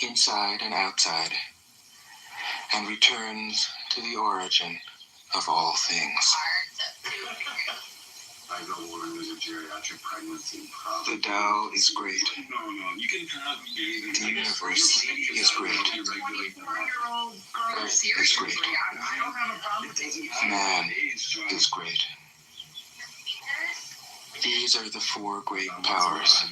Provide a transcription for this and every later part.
inside and outside, and returns to the origin of all things. I don't want to lose a geriatric pregnancy. The Tao is great. No, you can have me. The universe is great. Earth is great. Man is great. These are the four great powers.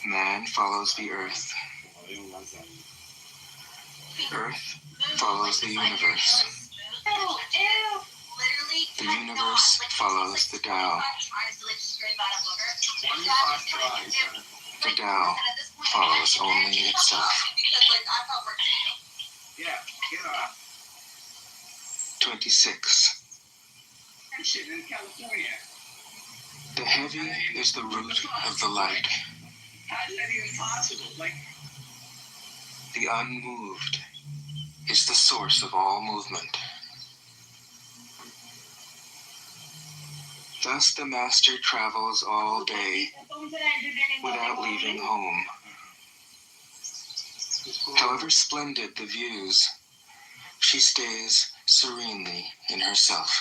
Man follows the earth. Earth follows the universe. The universe follows the Tao. The Tao follows only itself. 26. The heavy is the root of the light. The unmoved is the source of all movement. Thus the master travels all day without leaving home. However splendid the views, she stays serenely in herself.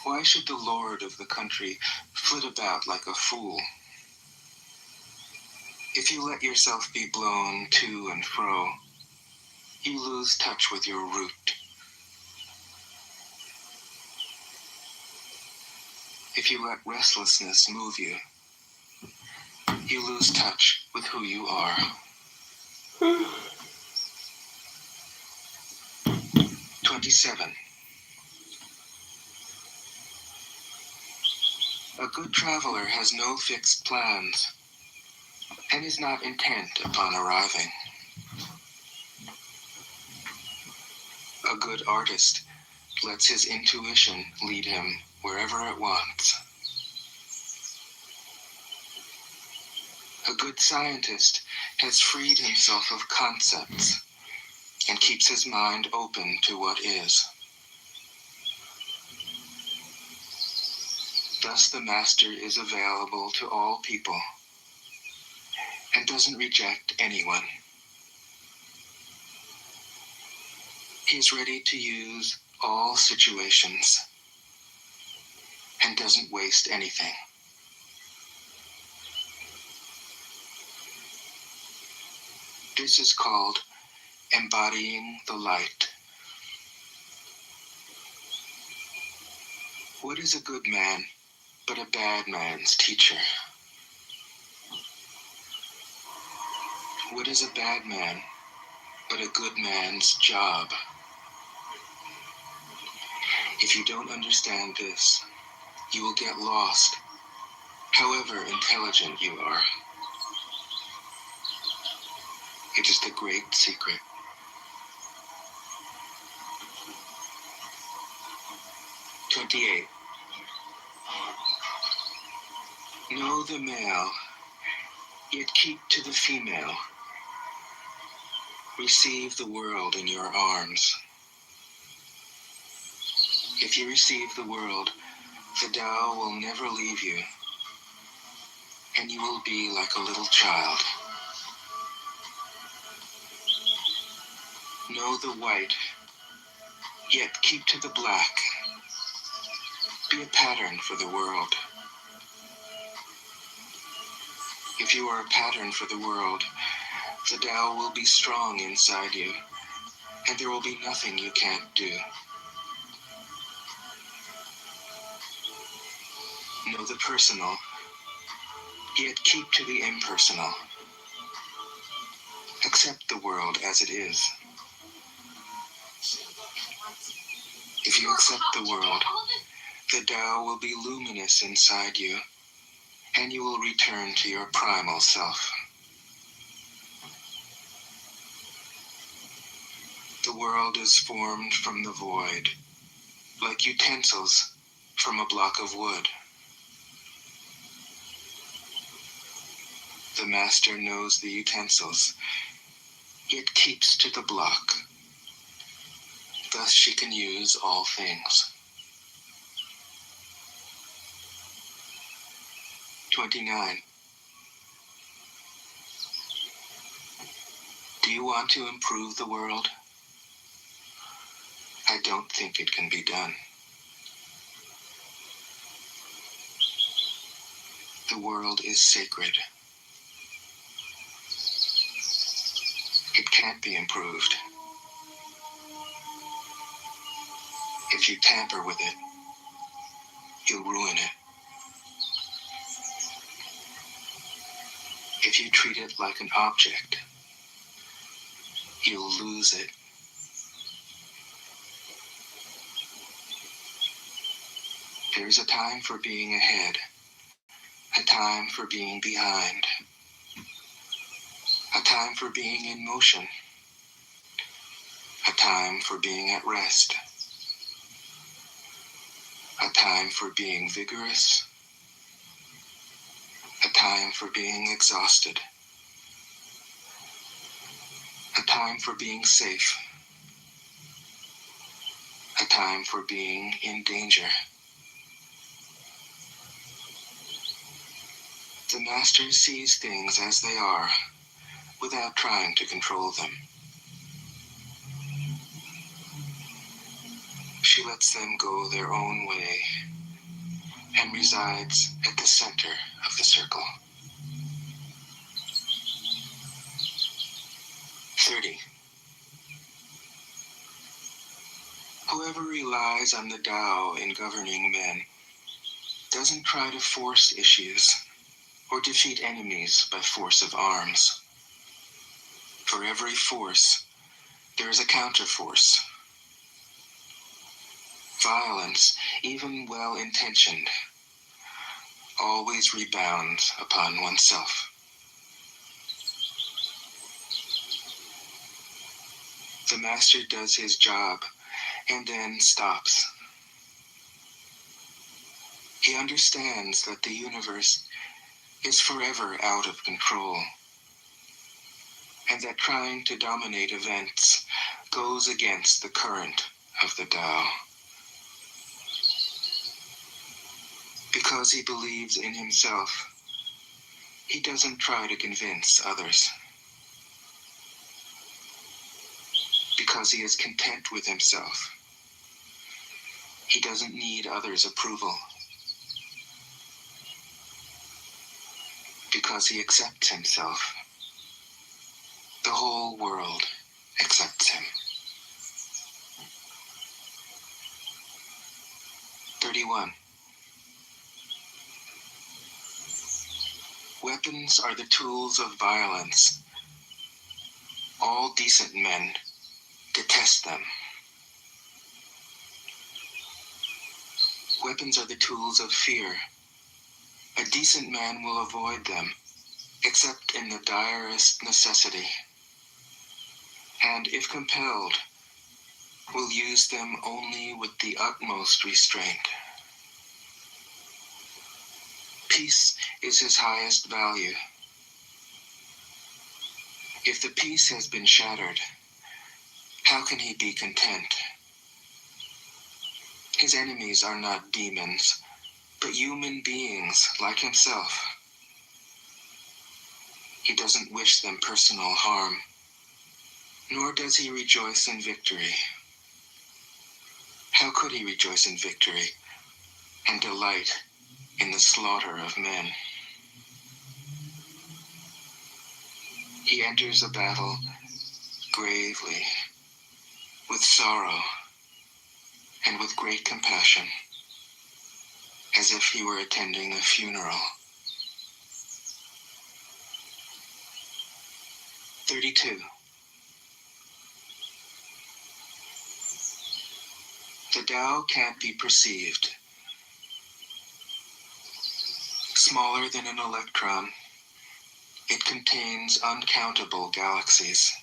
Why should the lord of the country flit about like a fool? If you let yourself be blown to and fro, you lose touch with your root. If you let restlessness move you, you lose touch with who you are. 27. A good traveler has no fixed plans and is not intent upon arriving. A good artist lets his intuition lead him wherever it wants. A good scientist has freed himself of concepts and keeps his mind open to what is. Thus the master is available to all people and doesn't reject anyone. He is ready to use all situations and doesn't waste anything. This is called embodying the light. What is a good man but a bad man's teacher? What is a bad man but a good man's job? If you don't understand this, you will get lost, however intelligent you are. It is the great secret. 28. Know the male, yet keep to the female. Receive the world in your arms. If you receive the world, the Tao will never leave you, and you will be like a little child. Know the white, yet keep to the black. Be a pattern for the world. If you are a pattern for the world, the Tao will be strong inside you, and there will be nothing you can't do. Know the personal, yet keep to the impersonal. Accept the world as it is. If you accept the world, the Tao will be luminous inside you, and you will return to your primal self. The world is formed from the void, like utensils from a block of wood. The master knows the utensils, yet keeps to the block. Thus she can use all things. 29. Do you want to improve the world? I don't think it can be done. The world is sacred. It can't be improved. If you tamper with it, you'll ruin it. If you treat it like an object, you'll lose it. There's a time for being ahead, a time for being behind, a time for being in motion, a time for being at rest, a time for being vigorous, a time for being exhausted, a time for being safe, a time for being in danger. The Master sees things as they are, without trying to control them. She lets them go their own way and resides at the center of the circle. 30. Whoever relies on the Tao in governing men doesn't try to force issues or defeat enemies by force of arms. For every force, there is a counterforce. Violence, even well-intentioned, always rebounds upon oneself. The Master does his job and then stops. He understands that the universe is forever out of control, and that trying to dominate events goes against the current of the Tao. Because he believes in himself, he doesn't try to convince others. Because he is content with himself, he doesn't need others' approval. Because he accepts himself, the whole world accepts him. 31. Weapons are the tools of violence. All decent men detest them. Weapons are the tools of fear. A decent man will avoid them, except in the direst necessity, and if compelled, will use them only with the utmost restraint. Peace is his highest value. If the peace has been shattered, how can he be content? His enemies are not demons, but human beings like himself. He doesn't wish them personal harm, nor does he rejoice in victory. How could he rejoice in victory and delight in the slaughter of men? He enters a battle gravely, with sorrow, and with great compassion, as if he were attending a funeral. 32. The Tao can't be perceived. Smaller than an electron, it contains uncountable galaxies.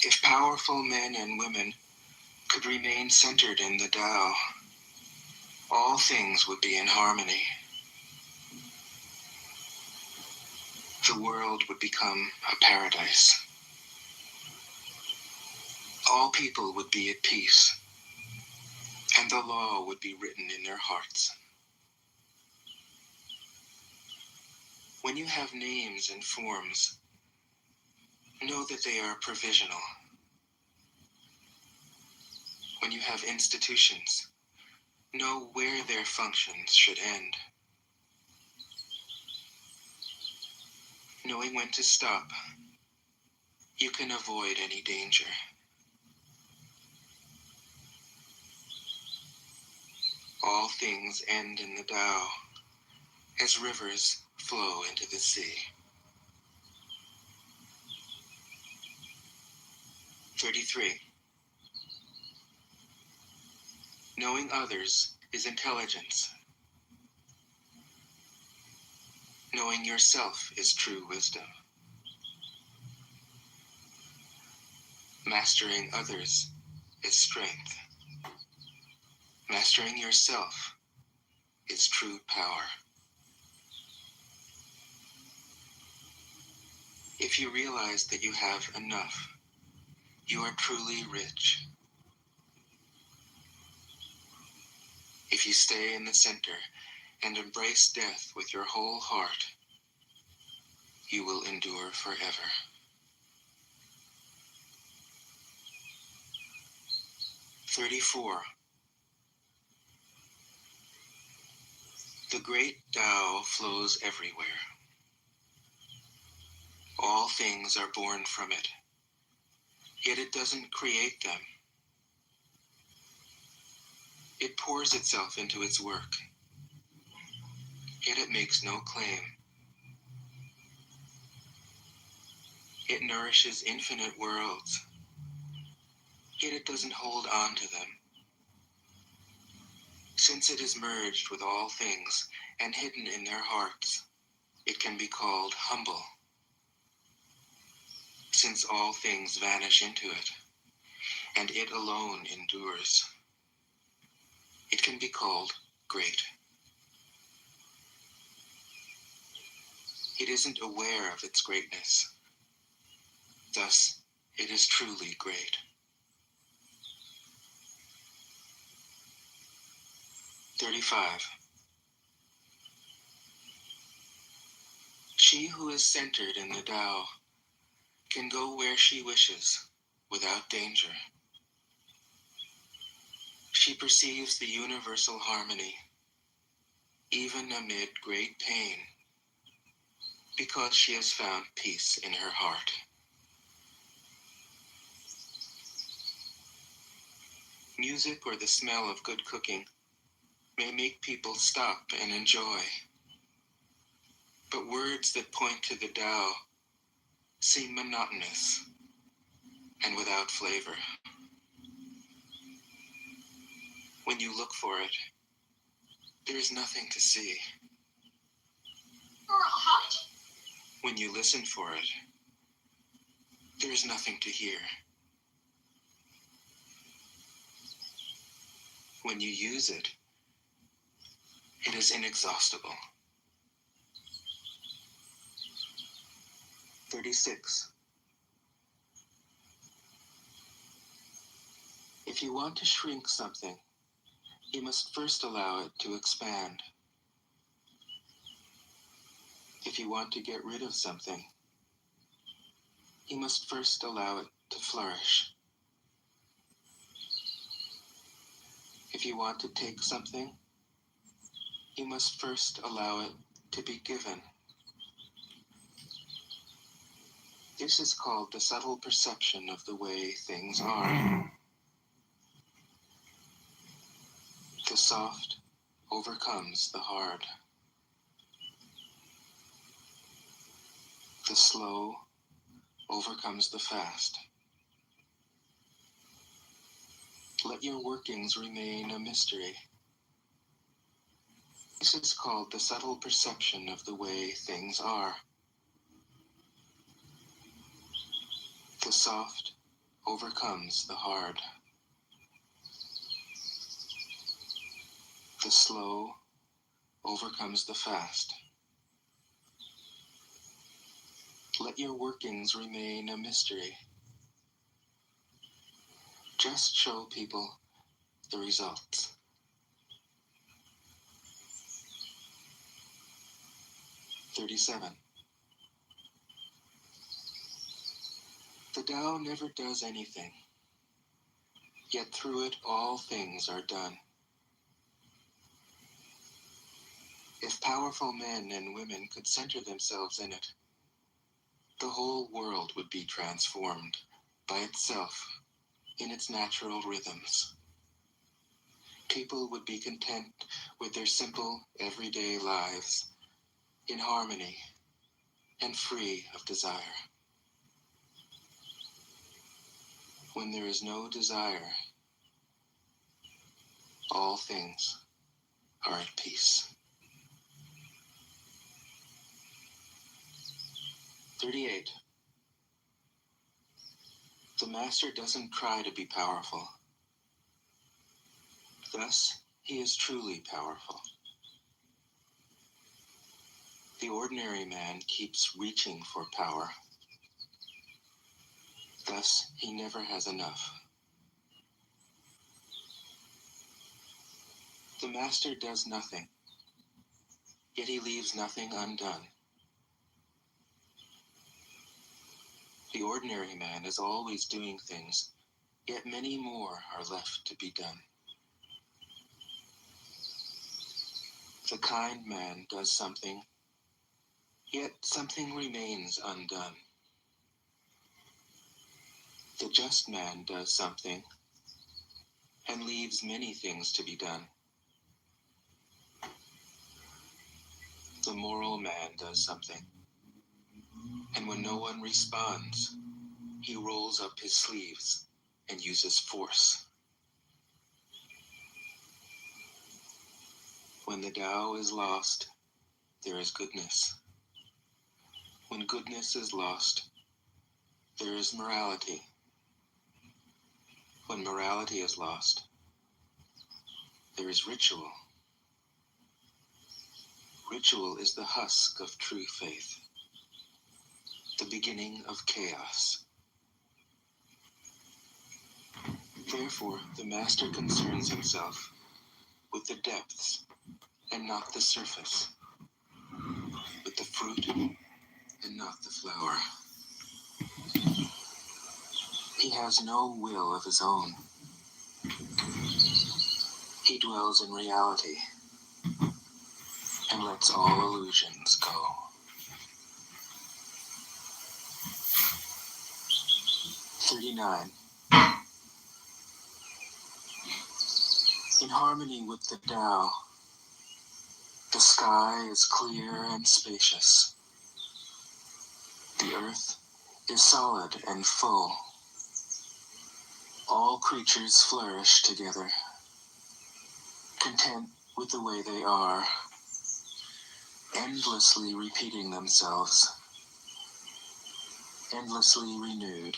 If powerful men and women could remain centered in the Tao, all things would be in harmony. The world would become a paradise. All people would be at peace. and the law would be written in their hearts. When you have names and forms, know that they are provisional. When you have institutions, know where their functions should end. Knowing when to stop, you can avoid any danger. All things end in the Tao, as rivers flow into the sea. 33. Knowing others is intelligence. Knowing yourself is true wisdom. Mastering others is strength. Mastering yourself is true power. If you realize that you have enough, you are truly rich. If you stay in the center and embrace death with your whole heart, you will endure forever. 34. The great Tao flows everywhere. All things are born from it, yet it doesn't create them. It pours itself into its work, yet it makes no claim. It nourishes infinite worlds, yet it doesn't hold on to them. Since it is merged with all things and hidden in their hearts, it can be called humble. Since all things vanish into it, and it alone endures, it can be called great. It isn't aware of its greatness. Thus, it is truly great. 35. She who is centered in the Tao can go where she wishes without danger. She perceives the universal harmony, even amid great pain, because she has found peace in her heart. Music or the smell of good cooking may make people stop and enjoy, but words that point to the Tao seem monotonous and without flavor. When you look for it, there is nothing to see. When you listen for it, there is nothing to hear. When you use it, it is inexhaustible. 36. If you want to shrink something, you must first allow it to expand. If you want to get rid of something, you must first allow it to flourish. If you want to take something, you must first allow it to be given. This is called the subtle perception of the way things are. The soft overcomes the hard. The slow overcomes the fast. Let your workings remain a mystery. This is called the subtle perception of the way things are. The soft overcomes the hard. The slow overcomes the fast. Let your workings remain a mystery. Just show people the results. 37. The Tao never does anything, yet through it all things are done. If powerful men and women could center themselves in it, the whole world would be transformed by itself in its natural rhythms. People would be content with their simple, everyday lives, in harmony and free of desire. When there is no desire, all things are at peace. 38. The master doesn't try to be powerful. Thus, he is truly powerful. The ordinary man keeps reaching for power. Thus, he never has enough. The master does nothing, yet he leaves nothing undone. The ordinary man is always doing things, yet many more are left to be done. The kind man does something, yet something remains undone. The just man does something, and leaves many things to be done. The moral man does something, and when no one responds, he rolls up his sleeves and uses force. When the Tao is lost, there is goodness. When goodness is lost, there is morality. When morality is lost, there is ritual. Ritual is the husk of true faith, the beginning of chaos. Therefore, the master concerns himself with the depths and not the surface, with the fruit and not the flower. He has no will of his own. He dwells in reality and lets all illusions go. 39. In harmony with the Tao, the sky is clear and spacious. The earth is solid and full. All creatures flourish together, content with the way they are, endlessly repeating themselves, endlessly renewed.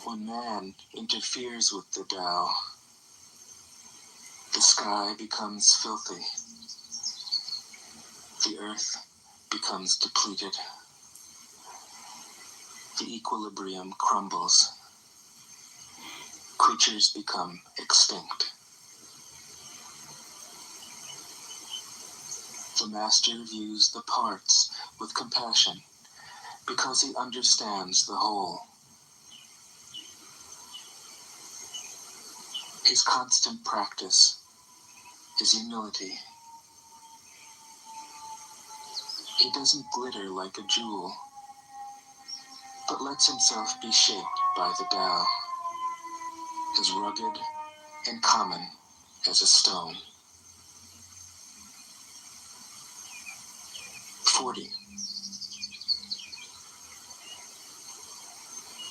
When man interferes with the Tao, the sky becomes filthy. The earth becomes depleted. The equilibrium crumbles. Creatures become extinct. The master views the parts with compassion because he understands the whole. His constant practice is humility. He doesn't glitter like a jewel, but lets himself be shaped by the Tao, as rugged and common as a stone. 40.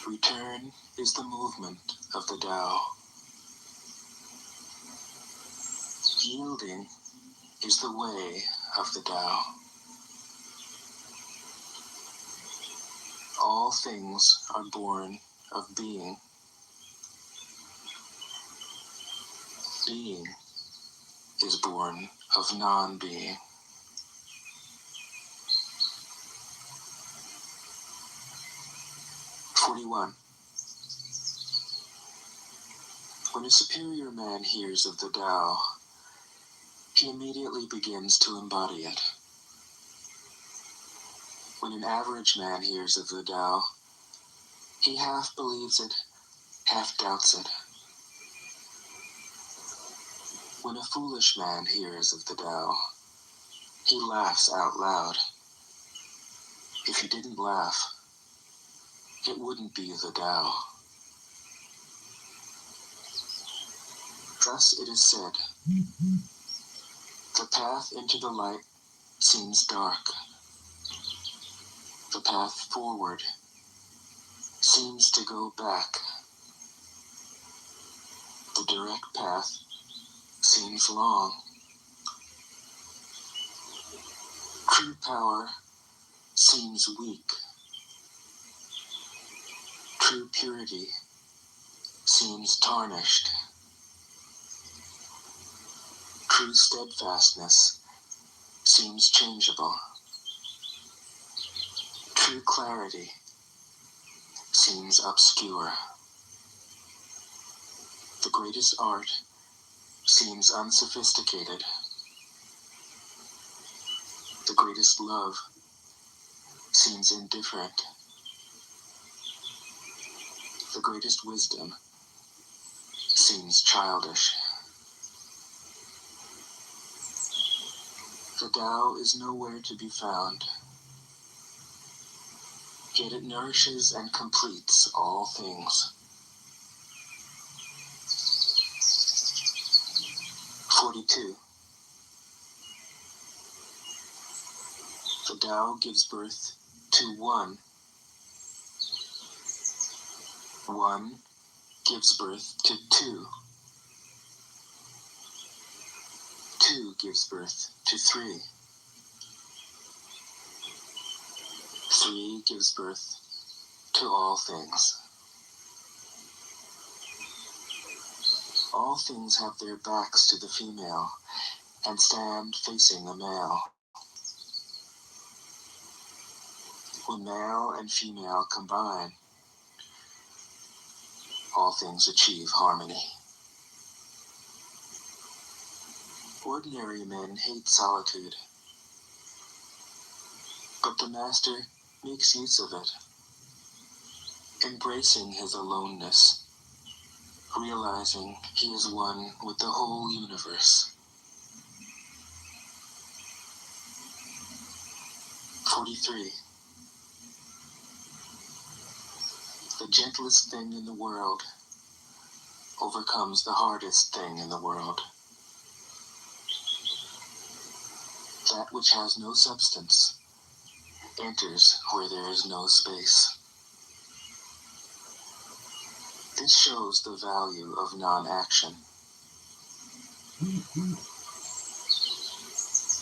Return is the movement of the Tao. Yielding is the way of the Tao. All things are born of being. Being is born of non-being. 41. When a superior man hears of the Tao, he immediately begins to embody it. When an average man hears of the Tao, he half believes it, half doubts it. When a foolish man hears of the Tao, he laughs out loud. If he didn't laugh, it wouldn't be the Tao. Thus it is said, the path into the light seems dark. The path forward seems to go back. The direct path seems long. True power seems weak. True purity seems tarnished. True steadfastness seems changeable. True clarity seems obscure. The greatest art seems unsophisticated. The greatest love seems indifferent. The greatest wisdom seems childish. The Tao is nowhere to be found, yet it nourishes and completes all things. 42. The Tao gives birth to one. One gives birth to two. Two gives birth to three. Three gives birth to all things. All things have their backs to the female and stand facing the male. When male and female combine, all things achieve harmony. Ordinary men hate solitude, but the Master makes use of it, embracing his aloneness, realizing he is one with the whole universe. 43. The gentlest thing in the world overcomes the hardest thing in the world. That which has no substance enters where there is no space. This shows the value of non-action.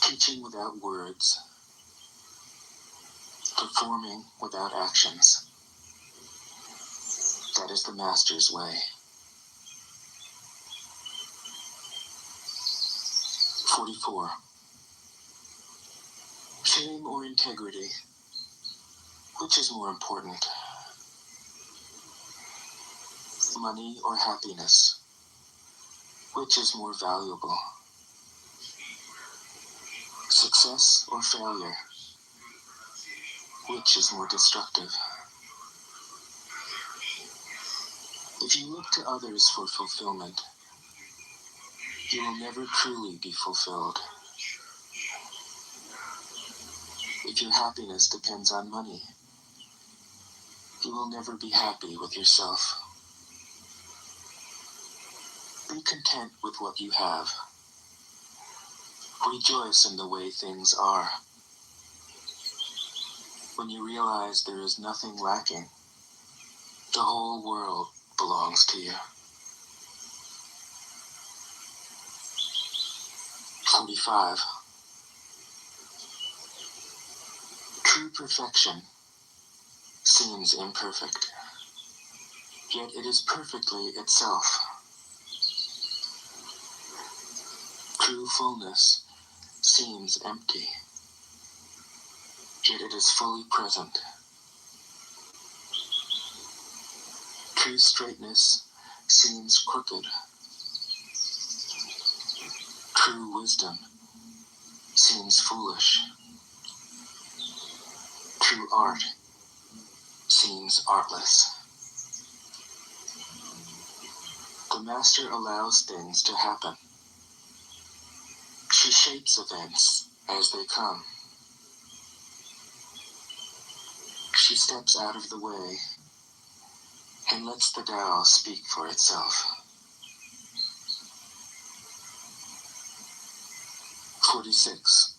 Teaching without words, performing without actions. That is the Master's way. 44. Fame or integrity? Which is more important? Money or happiness? Which is more valuable? Success or failure? Which is more destructive? If you look to others for fulfillment, you will never truly be fulfilled. If your happiness depends on money, you will never be happy with yourself. Be content with what you have. Rejoice in the way things are. When you realize there is nothing lacking, the whole world belongs to you. 45. True perfection seems imperfect, yet it is perfectly itself. True fullness seems empty, yet it is fully present. True straightness seems crooked. True wisdom seems foolish. True art seems artless. The master allows things to happen. She shapes events as they come. She steps out of the way and lets the Tao speak for itself. 46.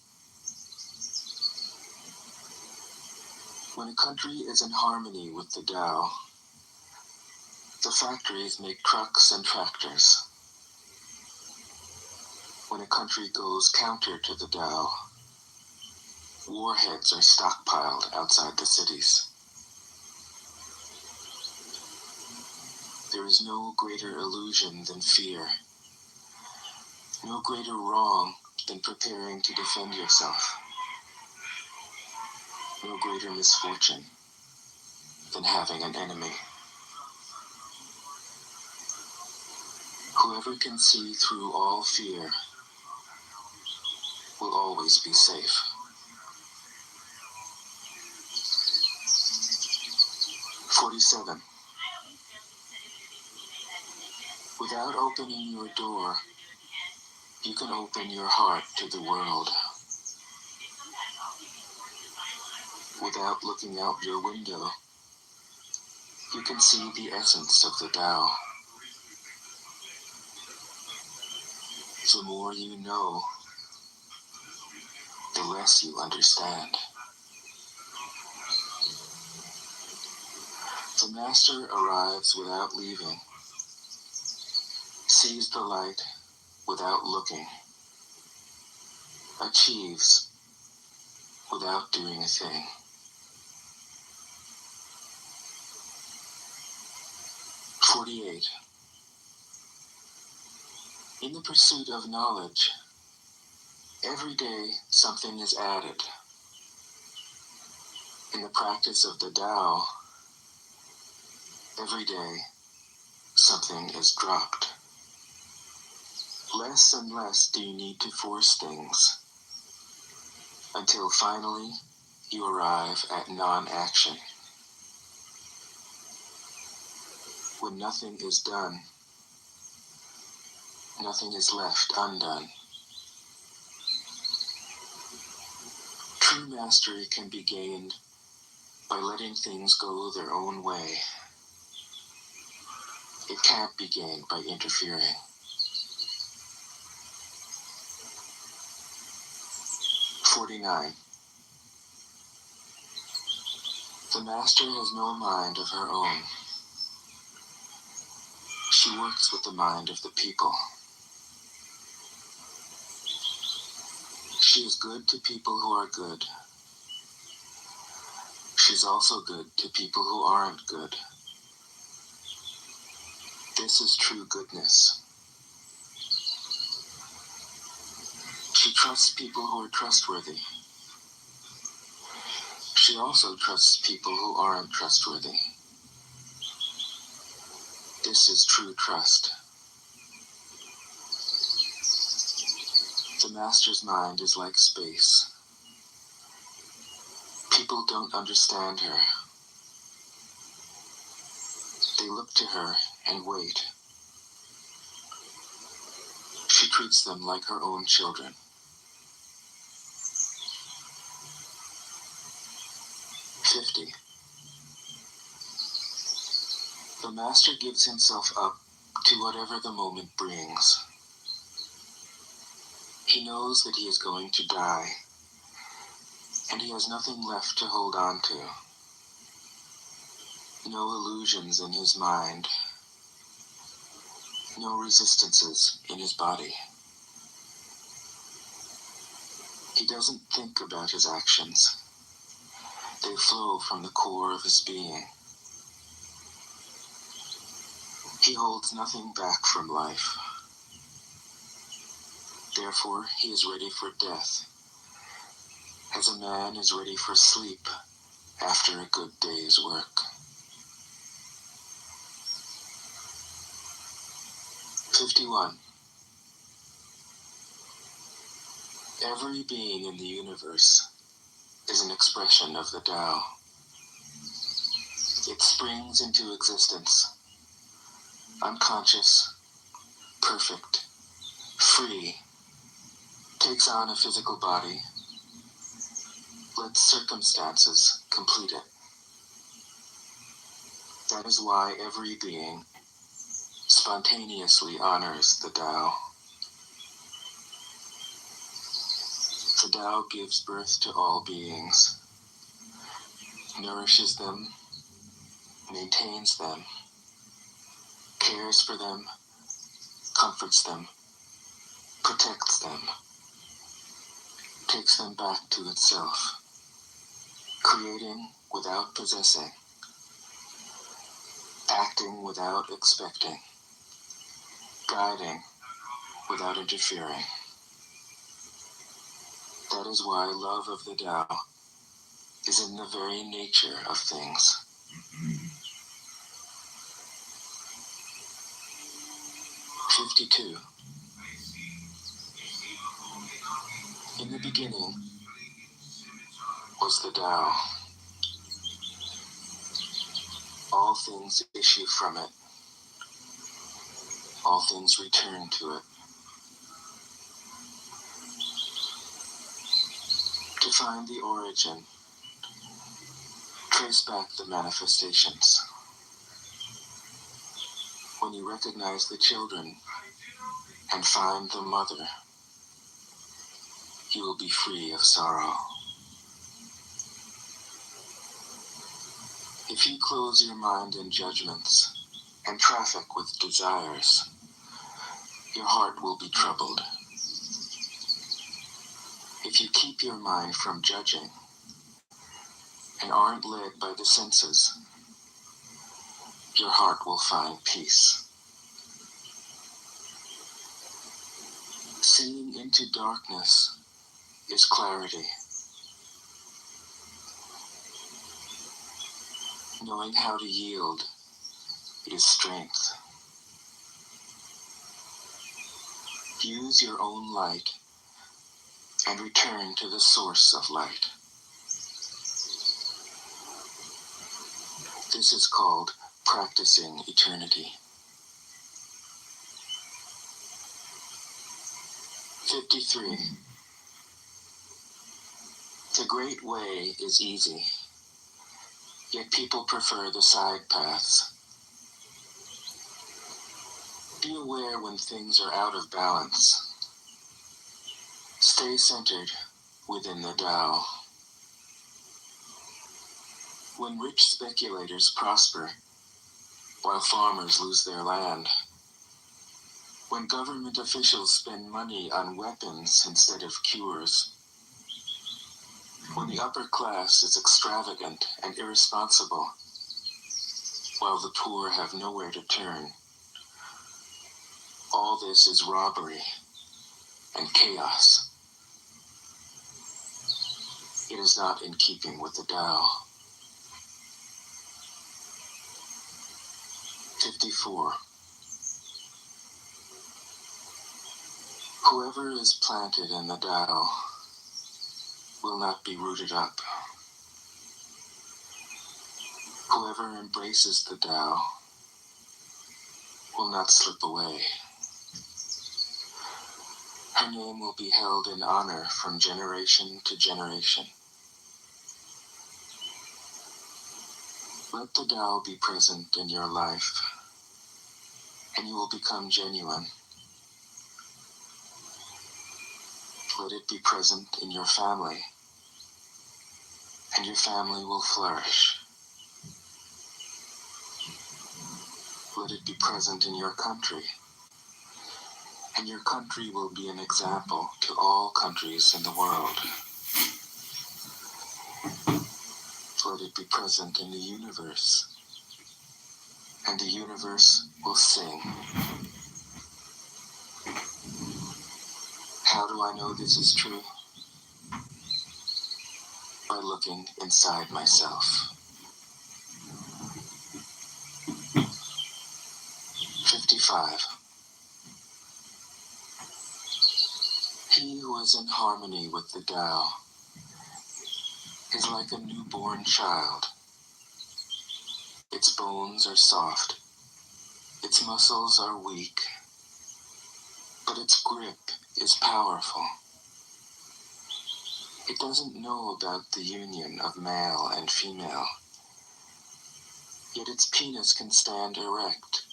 When a country is in harmony with the Tao, the factories make trucks and tractors. When a country goes counter to the Tao, warheads are stockpiled outside the cities. There is no greater illusion than fear, no greater wrong than preparing to defend yourself, no greater misfortune than having an enemy. Whoever can see through all fear will always be safe. 47. Without opening your door, you can open your heart to the world. Without looking out your window, you can see the essence of the Tao. The more you know, the less you understand. The master arrives without leaving, sees the light without looking, achieves without doing a thing. 48. In the pursuit of knowledge, every day something is added. In the practice of the Tao, every day something is dropped. Less and less do you need to force things, until finally you arrive at non-action. When nothing is done, nothing is left undone. True mastery can be gained by letting things go their own way. It can't be gained by interfering. 49. The master has no mind of her own. She works with the mind of the people. She is good to people who are good. She's also good to people who aren't good. This is true goodness. She trusts people who are trustworthy. She also trusts people who aren't trustworthy. This is true trust. The master's mind is like space. People don't understand her. They look to her and wait. She treats them like her own children. 50. The master gives himself up to whatever the moment brings. He knows that he is going to die, and he has nothing left to hold on to. No illusions in his mind, no resistances in his body. He doesn't think about his actions. They flow from the core of his being. He holds nothing back from life. Therefore, he is ready for death, as a man is ready for sleep after a good day's work. 51. Every being in the universe is an expression of the Tao. It springs into existence, unconscious, perfect, free, takes on a physical body, lets circumstances complete it. That is why every being spontaneously honors the Tao. The Tao gives birth to all beings, nourishes them, maintains them, cares for them, comforts them, protects them, takes them back to itself, creating without possessing, acting without expecting, guiding without interfering. That is why love of the Tao is in the very nature of things. "52. In the beginning was the Tao. All things issue from it. All things return to it. To find the origin, trace back the manifestations. When you recognize the children and find the mother, you will be free of sorrow. If you close your mind in judgments and traffic with desires, your heart will be troubled. If you keep your mind from judging and aren't led by the senses, your heart will find peace. Seeing into darkness is clarity. Knowing how to yield is strength. Use your own light and return to the source of light. This is called practicing eternity. 53. The great way is easy, yet people prefer the side paths. Be aware when things are out of balance. Stay centered within the Tao. When rich speculators prosper, while farmers lose their land, when government officials spend money on weapons instead of cures, when the upper class is extravagant and irresponsible, while the poor have nowhere to turn, all this is robbery and chaos. It is not in keeping with the Tao. 54. Whoever is planted in the Tao will not be rooted up. Whoever embraces the Tao will not slip away. Her name will be held in honor from generation to generation. Let the Tao be present in your life, and you will become genuine. Let it be present in your family, and your family will flourish. Let it be present in your country, and your country will be an example to all countries in the world. Let it be present in the universe, and the universe will sing. How do I know this is true? By looking inside myself. 55. He who is in harmony with the Tao is like a newborn child. Its bones are soft, its muscles are weak, but its grip is powerful. It doesn't know about the union of male and female, yet its penis can stand erect.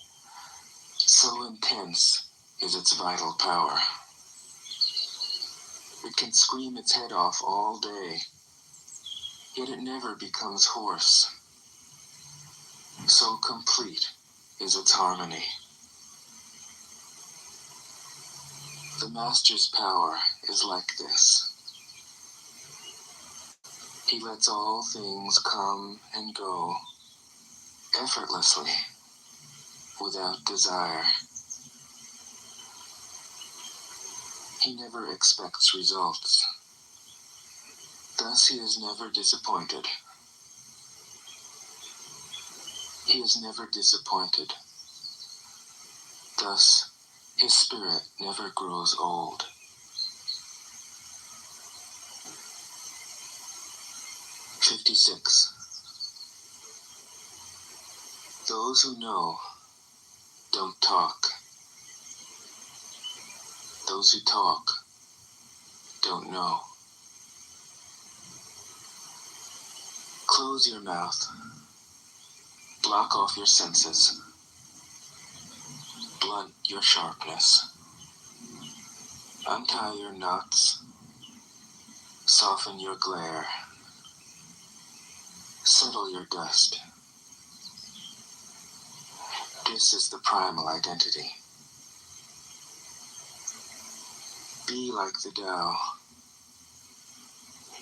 So intense is its vital power. It can scream its head off all day, yet it never becomes hoarse. So complete is its harmony. The Master's power is like this. He lets all things come and go effortlessly, without desire. He never expects results. Thus he is never disappointed. He is never disappointed. Thus his spirit never grows old. 56. Those who know don't talk. Those who talk don't know. Close your mouth. Block off your senses. Blunt your sharpness. Untie your knots. Soften your glare. Settle your dust. This is the primal identity. Be like the Tao.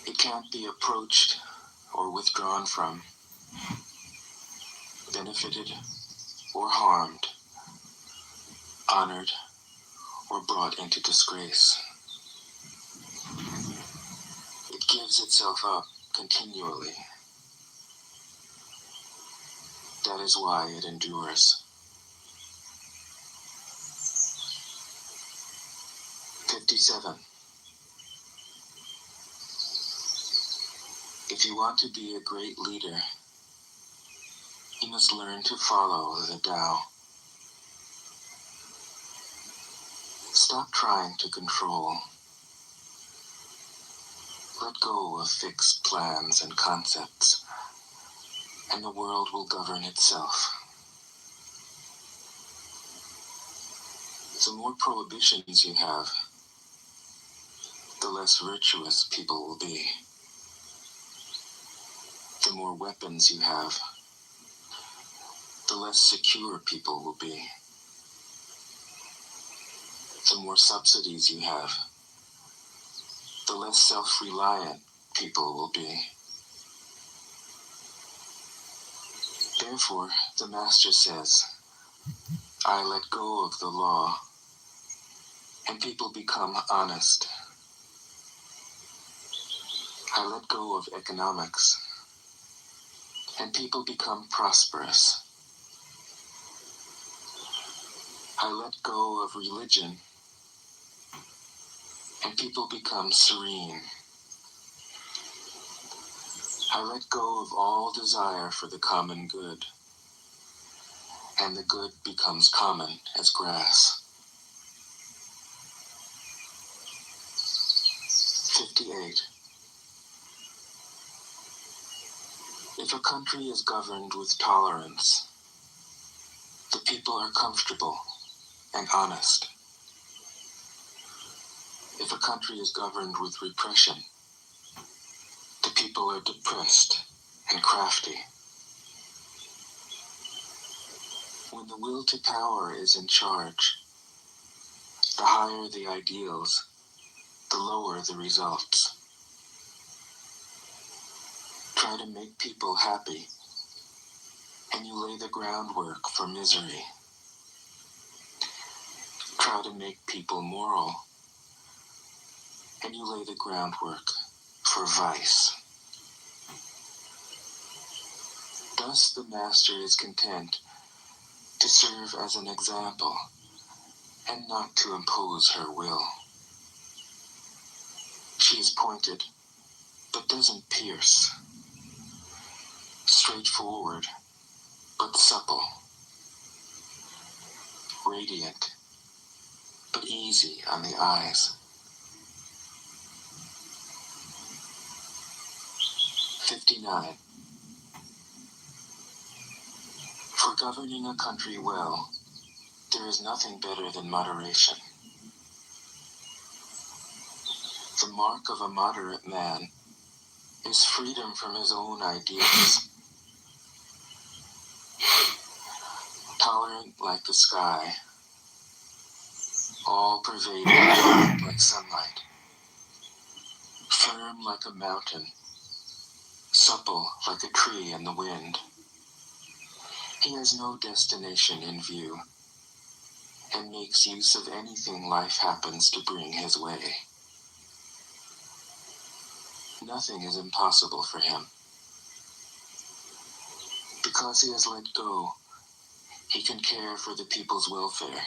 It can't be approached or withdrawn from, benefited or harmed, honored or brought into disgrace. It gives itself up continually. That is why it endures. 57. If you want to be a great leader, you must learn to follow the Tao. Stop trying to control. Let go of fixed plans and concepts, and the world will govern itself. The more prohibitions you have, the less virtuous people will be. The more weapons you have, the less secure people will be. The more subsidies you have, the less self-reliant people will be. Therefore, the Master says, I let go of the law, and people become honest. I let go of economics, and people become prosperous. I let go of religion, and people become serene. I let go of all desire for the common good, and the good becomes common as grass. 58. If a country is governed with tolerance, the people are comfortable and honest. If a country is governed with repression, the people are depressed and crafty. When the will to power is in charge, the higher the ideals, the lower the results. Try to make people happy, and you lay the groundwork for misery. Try to make people moral, and you lay the groundwork for vice. Thus the Master is content to serve as an example and not to impose her will. She is pointed, but doesn't pierce. Straightforward, but supple. Radiant, but easy on the eyes. 59. For governing a country well, there is nothing better than moderation. The mark of a moderate man is freedom from his own ideas. Tolerant like the sky, all-pervading like sunlight. Firm like a mountain, supple like a tree in the wind. He has no destination in view, and makes use of anything life happens to bring his way. Nothing is impossible for him. Because he has let go, he can care for the people's welfare,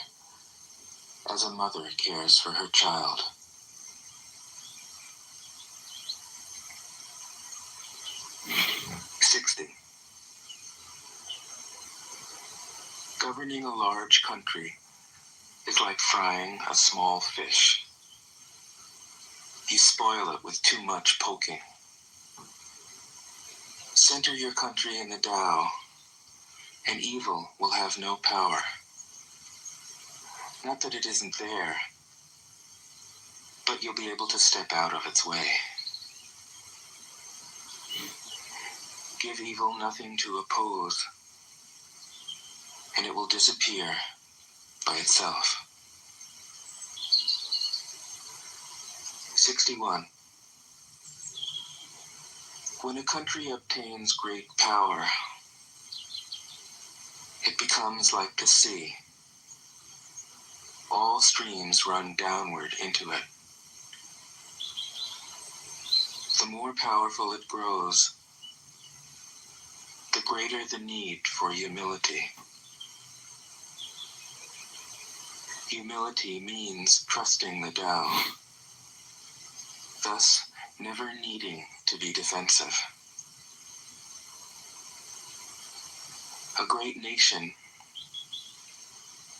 as a mother cares for her child. Governing a large country is like frying a small fish. You spoil it with too much poking. Center your country in the Tao, and evil will have no power. Not that it isn't there, but you'll be able to step out of its way. Give evil nothing to oppose, and it will disappear by itself. 61. When a country obtains great power, it becomes like the sea. All streams run downward into it. The more powerful it grows, the greater the need for humility. Humility means trusting the Tao, thus never needing to be defensive. A great nation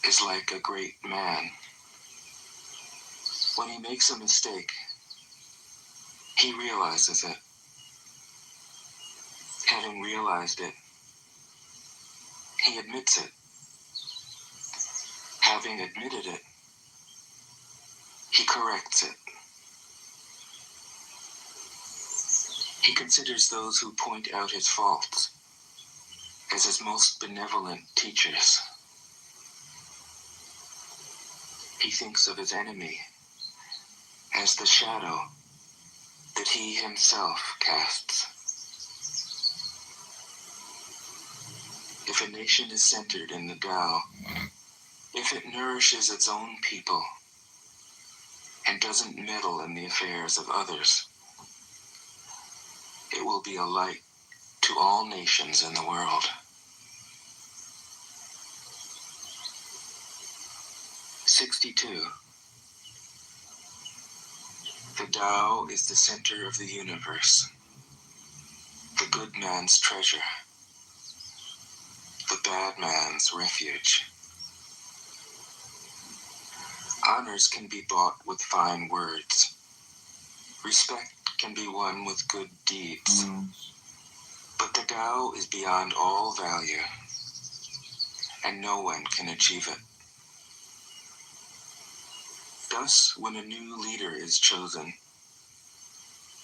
is like a great man. When he makes a mistake, he realizes it. Having realized it, he admits it. Having admitted it, he corrects it. He considers those who point out his faults as his most benevolent teachers. He thinks of his enemy as the shadow that he himself casts. If a nation is centered in the Tao, if it nourishes its own people and doesn't meddle in the affairs of others, it will be a light to all nations in the world. 62. The Tao is the center of the universe, the good man's treasure, the bad man's refuge. Honors can be bought with fine words. Respect can be won with good deeds. But the Tao is beyond all value, and no one can achieve it. Thus, when a new leader is chosen,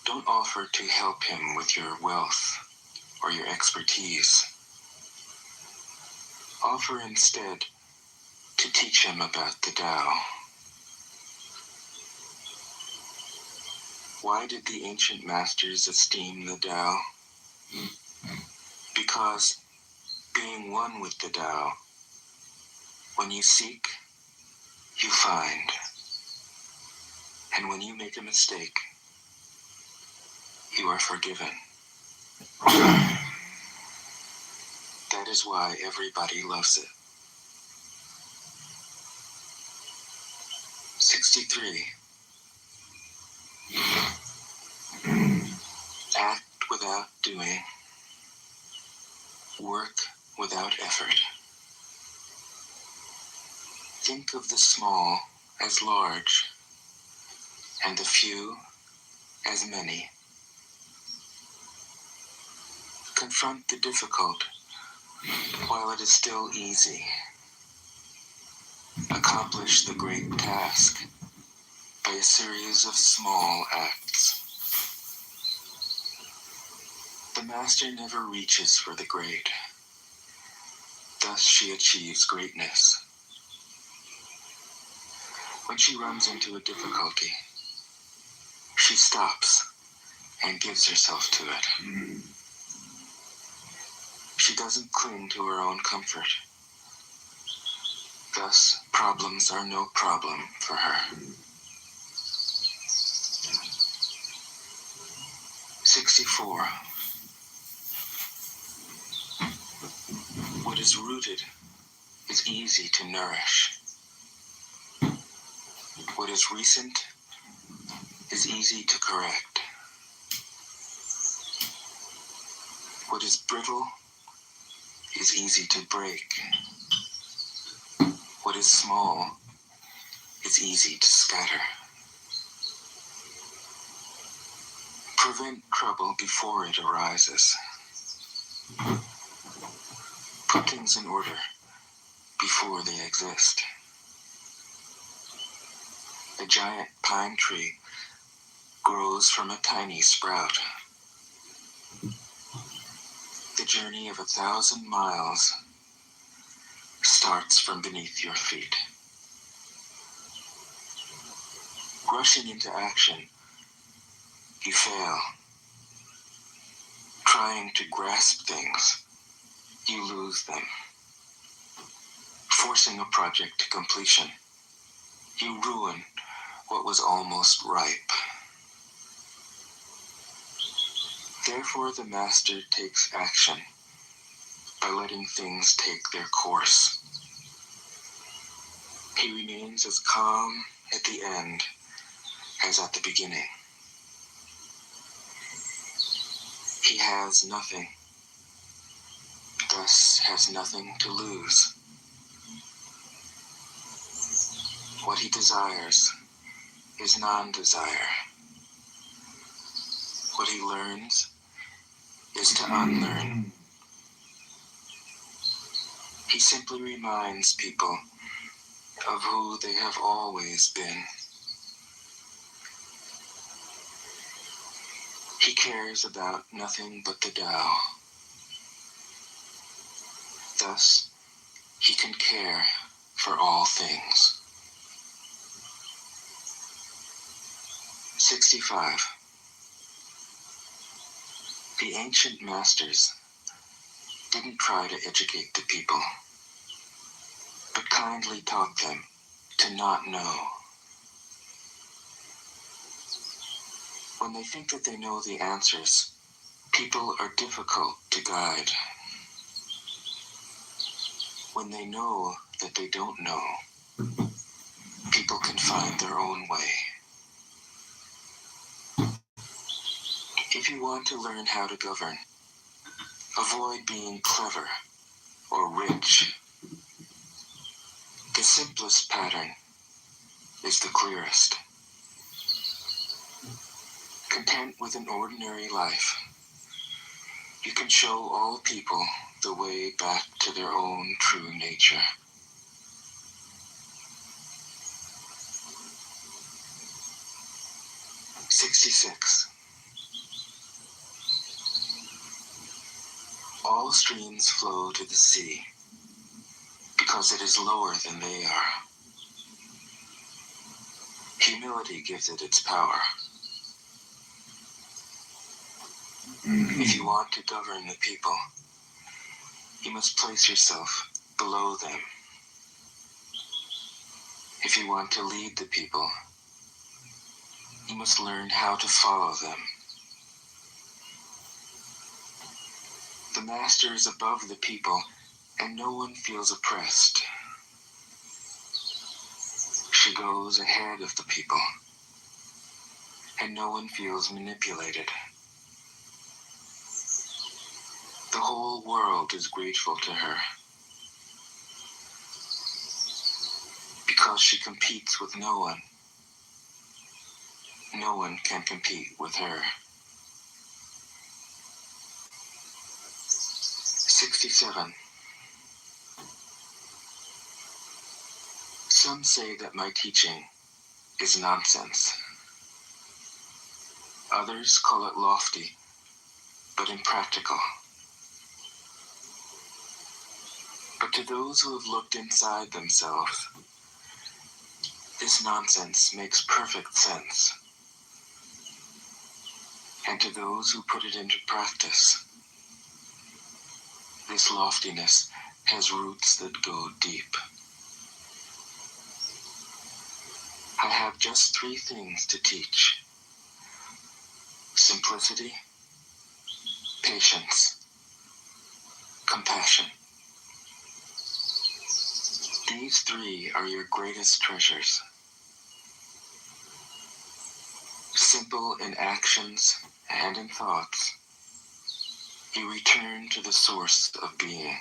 don't offer to help him with your wealth or your expertise. Offer instead to teach him about the Tao. Why did the ancient masters esteem the Tao? Because, being one with the Tao, when you seek, you find. And when you make a mistake, you are forgiven. That is why everybody loves it. 63. without doing, work without effort. Think of the small as large, and the few as many. Confront the difficult while it is still easy. Accomplish the great task by a series of small acts. The master never reaches for the great. Thus she achieves greatness. When she runs into a difficulty, she stops and gives herself to it. She doesn't cling to her own comfort. Thus, problems are no problem for her. 64. What is rooted is easy to nourish. What is recent is easy to correct. What is brittle is easy to break. What is small is easy to scatter. Prevent trouble before it arises. Put things in order before they exist. A giant pine tree grows from a tiny sprout. The journey of 1,000 miles starts from beneath your feet. Rushing into action, you fail. Trying to grasp things, you lose them. Forcing a project to completion, you ruin what was almost ripe. Therefore, the master takes action by letting things take their course. He remains as calm at the end as at the beginning. He has nothing, thus has nothing to lose. What he desires is non-desire. What he learns is to unlearn. He simply reminds people of who they have always been. He cares about nothing but the Tao. Thus, he can care for all things. 65. The ancient masters didn't try to educate the people, but kindly taught them to not know. When they think that they know the answers, people are difficult to guide. When they know that they don't know, people can find their own way. If you want to learn how to govern, avoid being clever or rich. The simplest pattern is the clearest. Content with an ordinary life, you can show all people the way back to their own true nature. "66. All streams flow to the sea because it is lower than they are. Humility gives it its power. If you want to govern the people, you must place yourself below them. If you want to lead the people, you must learn how to follow them. The master is above the people, and no one feels oppressed. She goes ahead of the people, and no one feels manipulated. whole world is grateful to her because she competes with no one. No one can compete with her. 67. Some say that my teaching is nonsense. Others call it lofty, but impractical. But to those who have looked inside themselves, this nonsense makes perfect sense. And to those who put it into practice, this loftiness has roots that go deep. I have just 3 things to teach: simplicity, patience, compassion. These 3 are your greatest treasures. Simple in actions and in thoughts, you return to the source of being.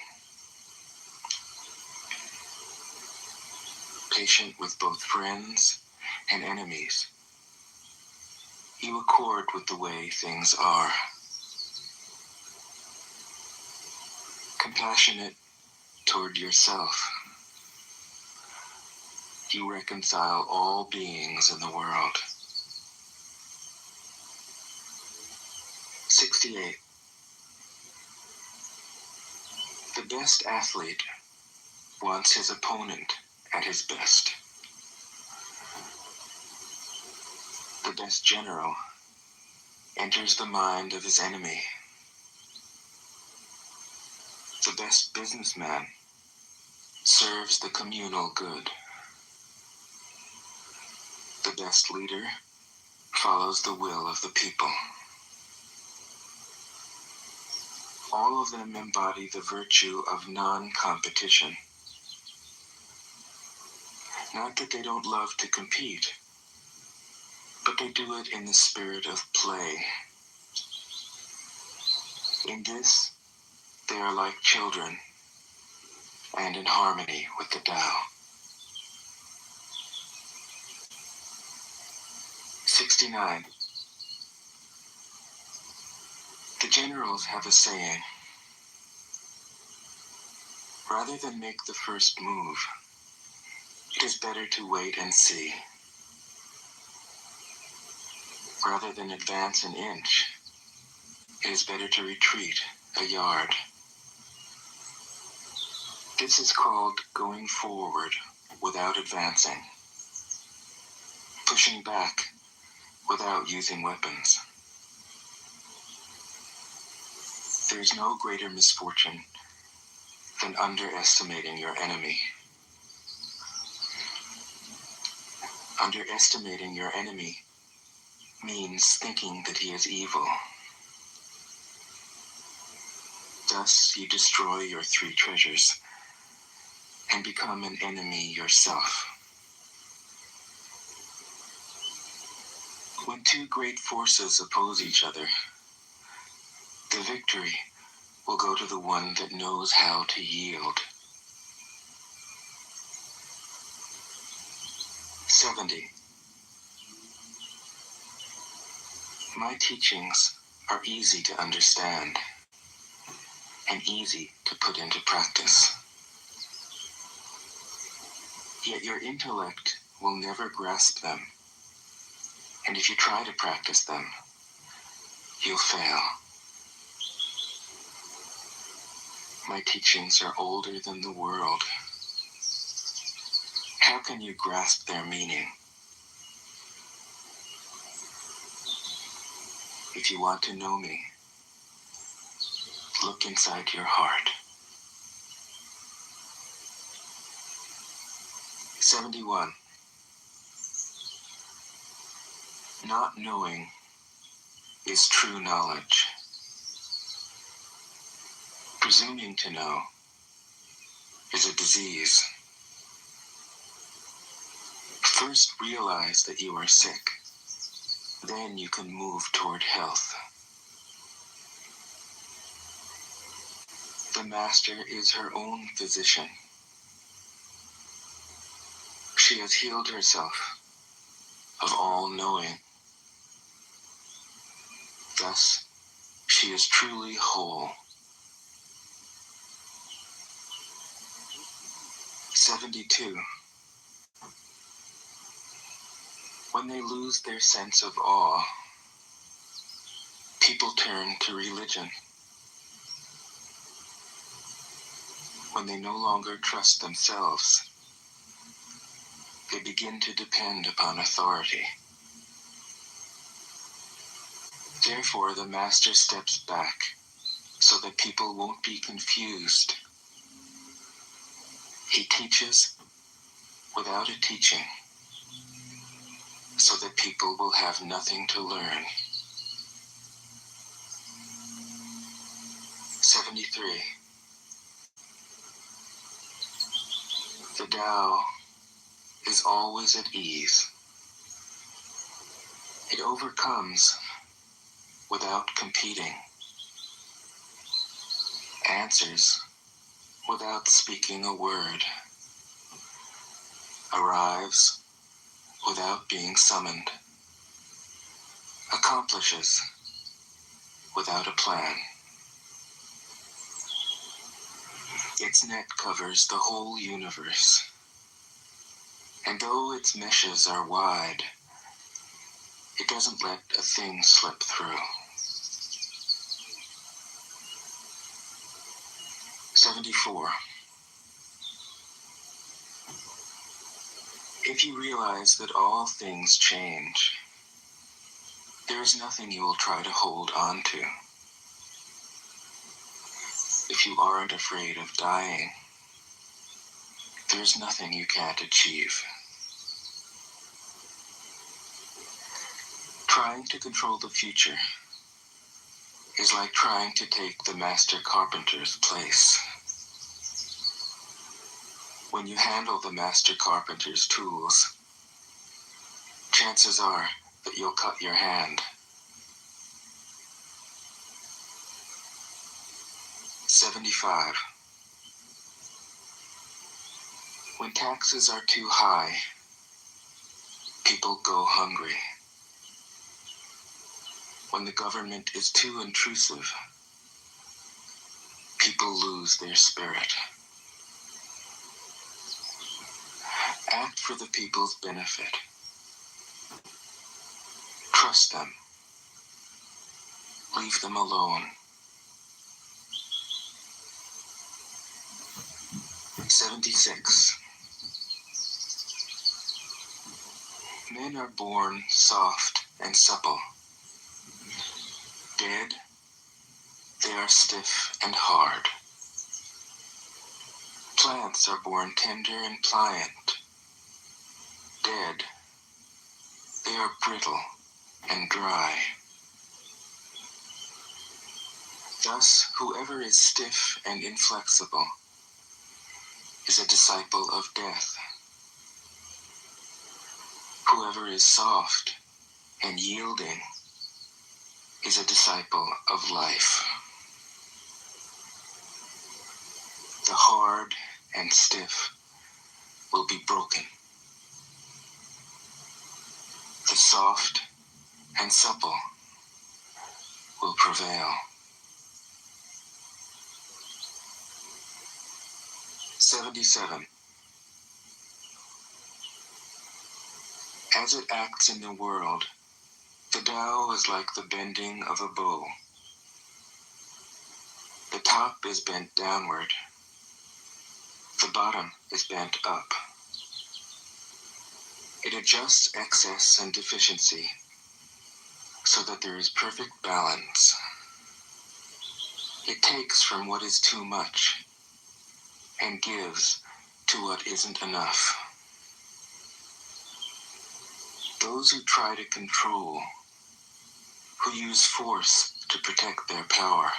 Patient with both friends and enemies, you accord with the way things are. Compassionate toward yourself, you reconcile all beings in the world. 68. The best athlete wants his opponent at his best. The best general enters the mind of his enemy. The best businessman serves the communal good. The best leader follows the will of the people. All of them embody the virtue of non-competition. Not that they don't love to compete, but they do it in the spirit of play. In this, they are like children and in harmony with the Tao. 69. The generals have a saying: rather than make the first move, it is better to wait and see. Rather than advance an inch, it is better to retreat a yard. This is called going forward without advancing, pushing back without using weapons. There is no greater misfortune than underestimating your enemy. Underestimating your enemy means thinking that he is evil. Thus, you destroy your 3 treasures and become an enemy yourself. When 2 great forces oppose each other, the victory will go to the one that knows how to yield. 70. My teachings are easy to understand and easy to put into practice. Yet your intellect will never grasp them, and if you try to practice them, you'll fail. My teachings are older than the world. How can you grasp their meaning? If you want to know me, look inside your heart. 71. Not knowing is true knowledge. Presuming to know is a disease. First realize that you are sick. Then you can move toward health. The Master is her own physician. She has healed herself of all knowing. Thus, she is truly whole. 72. When they lose their sense of awe, people turn to religion. When they no longer trust themselves, they begin to depend upon authority. Therefore, the Master steps back so that people won't be confused. He teaches without a teaching, so that people will have nothing to learn. 73. The Tao is always at ease. It overcomes without competing, answers without speaking a word, arrives without being summoned, accomplishes without a plan. Its net covers the whole universe, and though its meshes are wide, it doesn't let a thing slip through. 74. If you realize that all things change, there is nothing you will try to hold on to. If you aren't afraid of dying, there is nothing you can't achieve. Trying to control the future is like trying to take the master carpenter's place. When you handle the master carpenter's tools, chances are that you'll cut your hand. 75. When taxes are too high, people go hungry. When the government is too intrusive, people lose their spirit. Act for the people's benefit. Trust them. Leave them alone. 76. Men are born soft and supple. Dead, they are stiff and hard. Plants are born tender and pliant. Dead, they are brittle and dry. Thus, whoever is stiff and inflexible is a disciple of death. Whoever is soft and yielding is a disciple of life. The hard and stiff will be broken. The soft and supple will prevail. 77. As it acts in the world, the Tao is like the bending of a bow. The top is bent downward. The bottom is bent up. It adjusts excess and deficiency so that there is perfect balance. It takes from what is too much and gives to what isn't enough. Those who try to control, who use force to protect their power,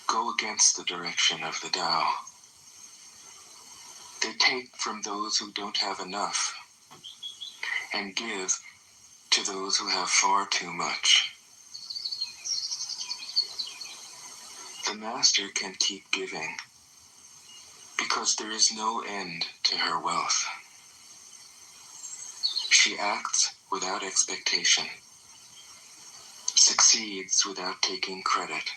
go against the direction of the Tao. They take from those who don't have enough and give to those who have far too much. The master can keep giving because there is no end to her wealth. She acts without expectation, succeeds without taking credit,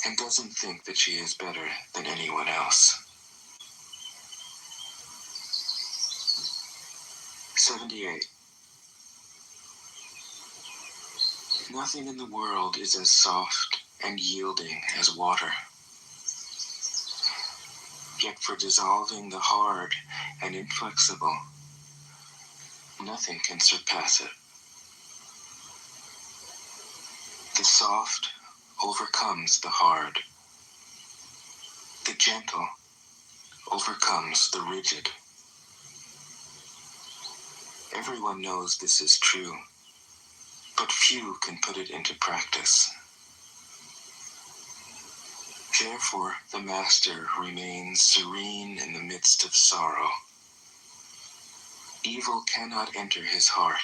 and doesn't think that she is better than anyone else. 78. Nothing in the world is as soft and yielding as water. Yet for dissolving the hard and inflexible, nothing can surpass it. The soft overcomes the hard. The gentle overcomes the rigid. Everyone knows this is true, but few can put it into practice. Therefore, the master remains serene in the midst of sorrow. Evil cannot enter his heart.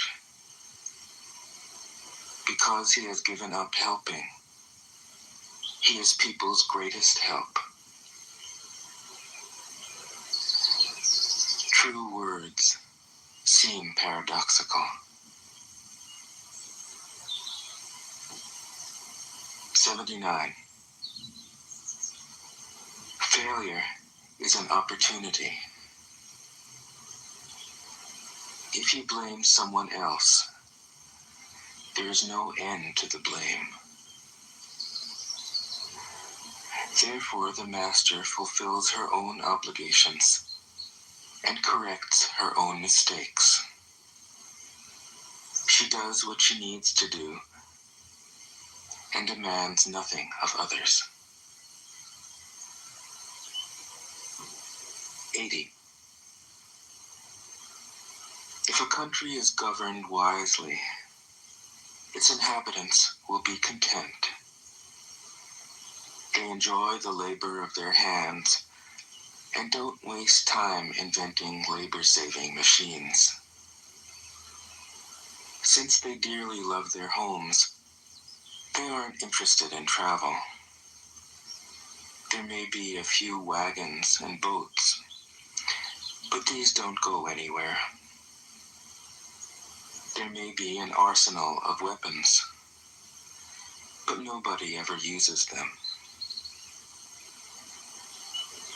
Because he has given up helping, he is people's greatest help. True words seem paradoxical. 79. Failure is an opportunity. If you blame someone else, there is no end to the blame. Therefore, the master fulfills her own obligations and corrects her own mistakes. She does what she needs to do and demands nothing of others. 80. If a country is governed wisely, its inhabitants will be content. They enjoy the labor of their hands and don't waste time inventing labor-saving machines. Since they dearly love their homes, they aren't interested in travel. There may be a few wagons and boats, but these don't go anywhere. There may be an arsenal of weapons, but nobody ever uses them.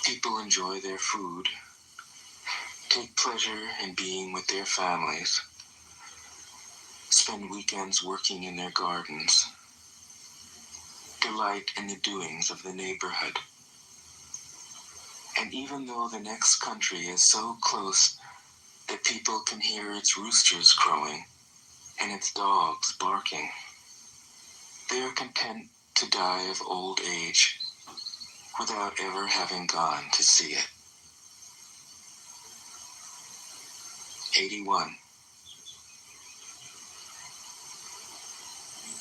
People enjoy their food, take pleasure in being with their families, spend weekends working in their gardens, delight in the doings of the neighborhood. And even though the next country is so close that people can hear its roosters crowing and its dogs barking, they are content to die of old age without ever having gone to see it. 81.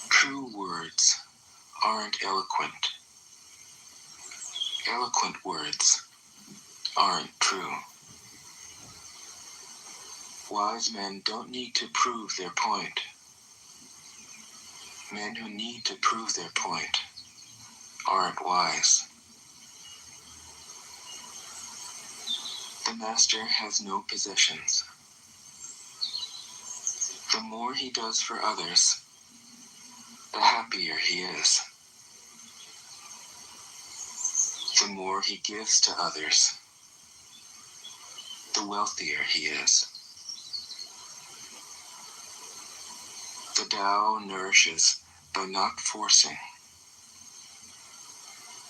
True words aren't eloquent. Eloquent words aren't true. Wise men don't need to prove their point. Men who need to prove their point aren't wise. The master has no possessions. The more he does for others, the happier he is. The more he gives to others, the wealthier he is. The Tao nourishes by not forcing,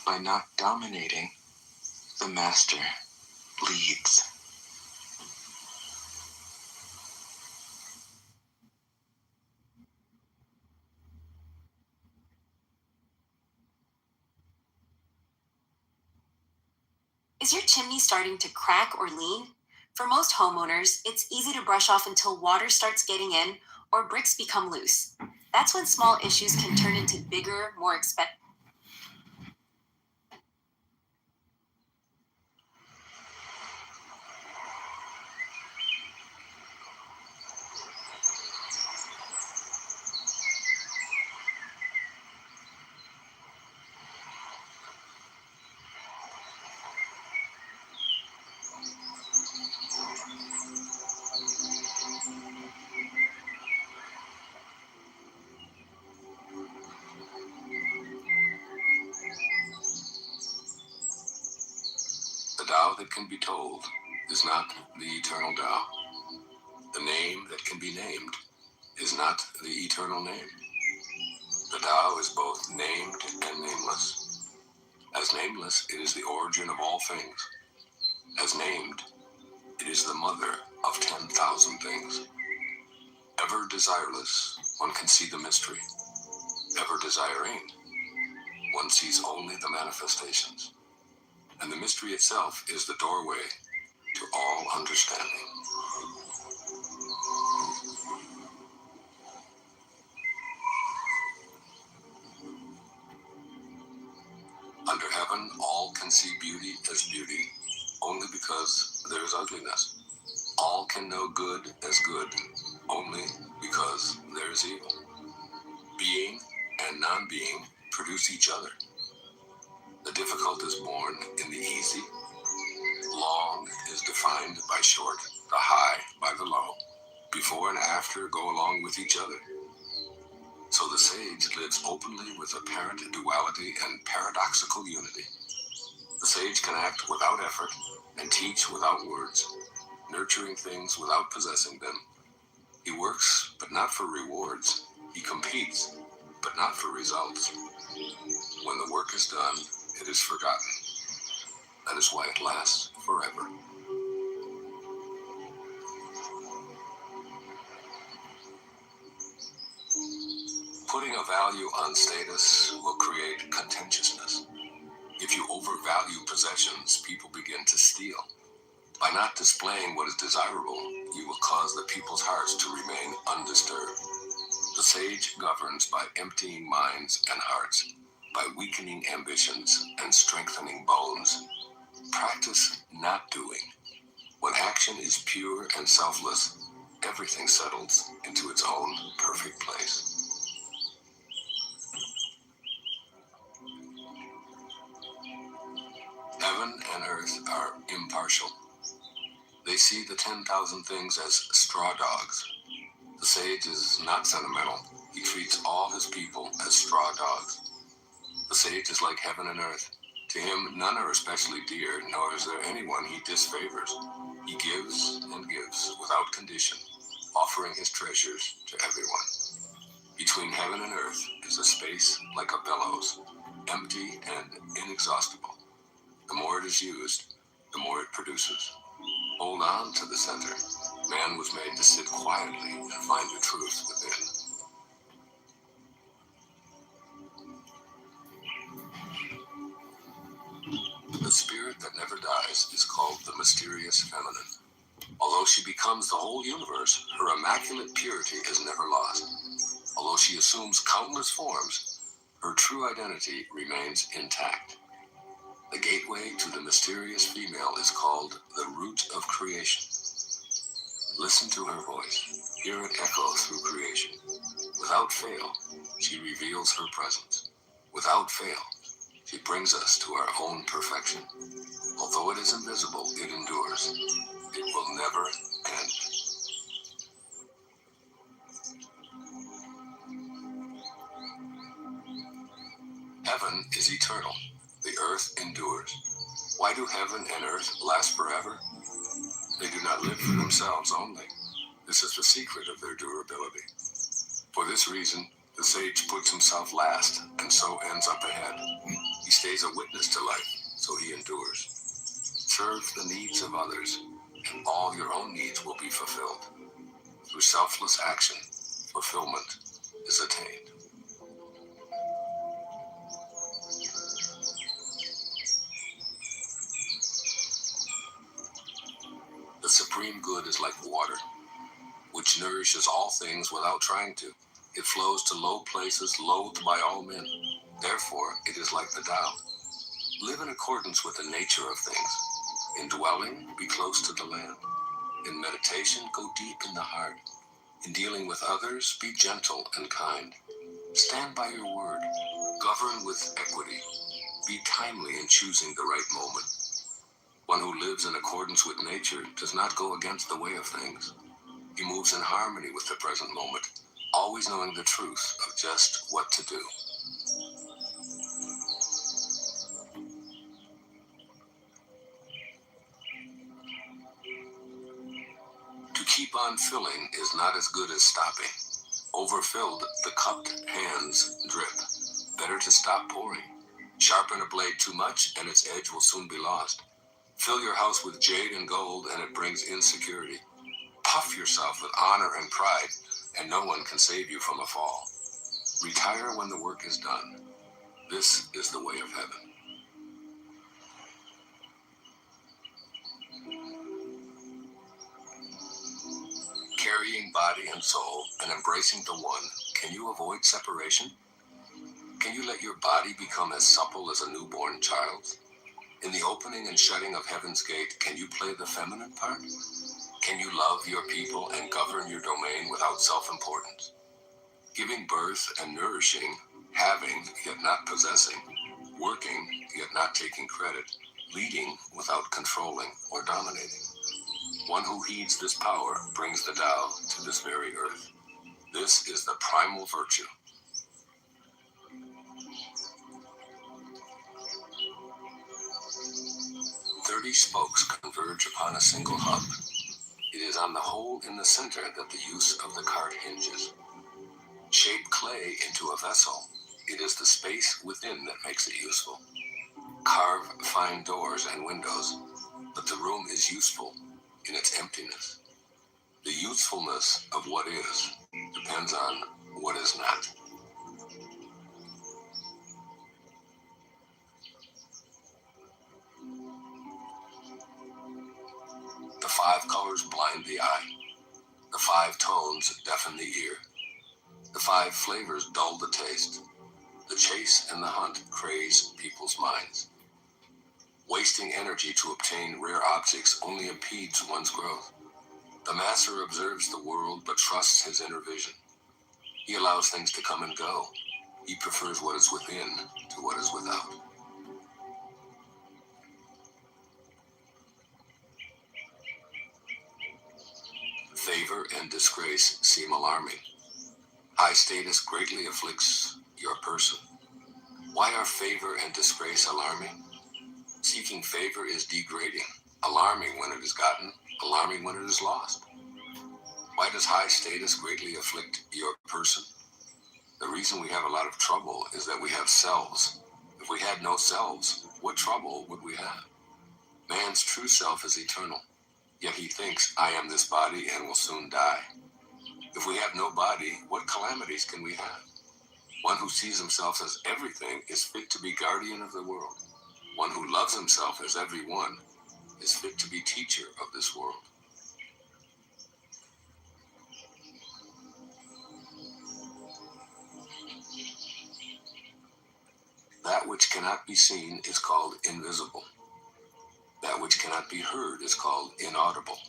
by not dominating. The master leads. Is your chimney starting to crack or lean? For most homeowners, it's easy to brush off until water starts getting in or bricks become loose. That's when small issues can turn into bigger, more expensive. Tao that can be told is not the eternal Tao. The name that can be named is not the eternal name. The Tao is both named and nameless. As nameless, it is the origin of all things. As named, it is the mother of 10,000 things. Ever desireless, one can see the mystery. Ever desiring, one sees only the manifestations. And the mystery itself is the doorway to all understanding. Under heaven, all can see beauty as beauty, only because there is ugliness. All can know good as good, only because there is evil. Being and non-being produce each other. The difficult is born in the easy. Long is defined by short, the high by the low. Before and after go along with each other. So the sage lives openly with apparent duality and paradoxical unity. The sage can act without effort and teach without words, nurturing things without possessing them. He works, but not for rewards. He competes, but not for results. When the work is done, it is forgotten. That is why it lasts forever. Putting a value on status will create contentiousness. If you overvalue possessions, people begin to steal. By not displaying what is desirable, you will cause the people's hearts to remain undisturbed. The sage governs by emptying minds and hearts, by weakening ambitions and strengthening bones. Practice not doing. When action is pure and selfless, everything settles into its own perfect place. Heaven and earth are impartial. They see the 10,000 things as straw dogs. The sage is not sentimental. He treats all his people as straw dogs. The sage is like heaven and earth. To him, none are especially dear, nor is there anyone he disfavors. He gives and gives without condition, offering his treasures to everyone. Between heaven and earth is a space like a bellows, empty and inexhaustible. The more it is used, the more it produces. Hold on to the center. Man was made to sit quietly and find the truth within. The spirit that never dies is called the mysterious feminine. Although she becomes the whole universe, her immaculate purity is never lost. Although she assumes countless forms, her true identity remains intact. The gateway to the mysterious female is called the root of creation. Listen to her voice. Hear it echo through creation. Without fail, she reveals her presence. Without fail, she brings us to our own perfection. Although it is invisible, it endures. It will never end. Heaven is eternal. The earth endures. Why do heaven and earth last forever? They do not live for themselves only. This is the secret of their durability. For this reason, the sage puts himself last and so ends up ahead. He stays a witness to life, so he endures. Serve the needs of others, and all your own needs will be fulfilled. Through selfless action, fulfillment is attained. The supreme good is like water, which nourishes all things without trying to. It flows to low places loathed by all men. Therefore, it is like the Tao. Live in accordance with the nature of things. In dwelling, be close to the land. In meditation, go deep in the heart. In dealing with others, be gentle and kind. Stand by your word. Govern with equity. Be timely in choosing the right moment. One who lives in accordance with nature does not go against the way of things. He moves in harmony with the present moment, always knowing the truth of just what to do. keep on filling is not as good as stopping. Overfilled, the cupped hands drip. Better to stop pouring. Sharpen a blade too much, and its edge will soon be lost. Fill your house with jade and gold, and it brings insecurity. Puff yourself with honor and pride, and no one can save you from a fall. Retire when the work is done. This is the way of heaven. Carrying body and soul and embracing the one, can you avoid separation? Can you let your body become as supple as a newborn child's? In the opening and shutting of heaven's gate, can you play the feminine part? Can you love your people and govern your domain without self-importance? Giving birth and nourishing, having yet not possessing, working yet not taking credit, leading without controlling or dominating. One who heeds this power brings the Tao to this very earth. This is the primal virtue. "30 spokes converge upon a single hub. It is on the hole in the center that the use of the cart hinges. Shape clay into a vessel. It is the space within that makes it useful. Carve fine doors and windows, but the room is useful in its emptiness. The usefulness of what is depends on what is not." The 5 colors blind the eye. The 5 tones deafen the ear. The 5 flavors dull the taste. The chase and the hunt craze people's minds. Wasting energy to obtain rare objects only impedes one's growth. The master observes the world but trusts his inner vision. He allows things to come and go. He prefers what is within to what is without. Favor and disgrace seem alarming. High status greatly afflicts your person. Why are favor and disgrace alarming? Seeking favor is degrading, alarming when it is gotten, alarming when it is lost. Why does high status greatly afflict your person? The reason we have a lot of trouble is that we have selves. If we had no selves, what trouble would we have? Man's true self is eternal, yet he thinks, "I am this body and will soon die." If we have no body, what calamities can we have? One who sees himself as everything is fit to be guardian of the world. One who loves himself as everyone is fit to be teacher of this world. That which cannot be seen is called invisible. That which cannot be heard is called inaudible.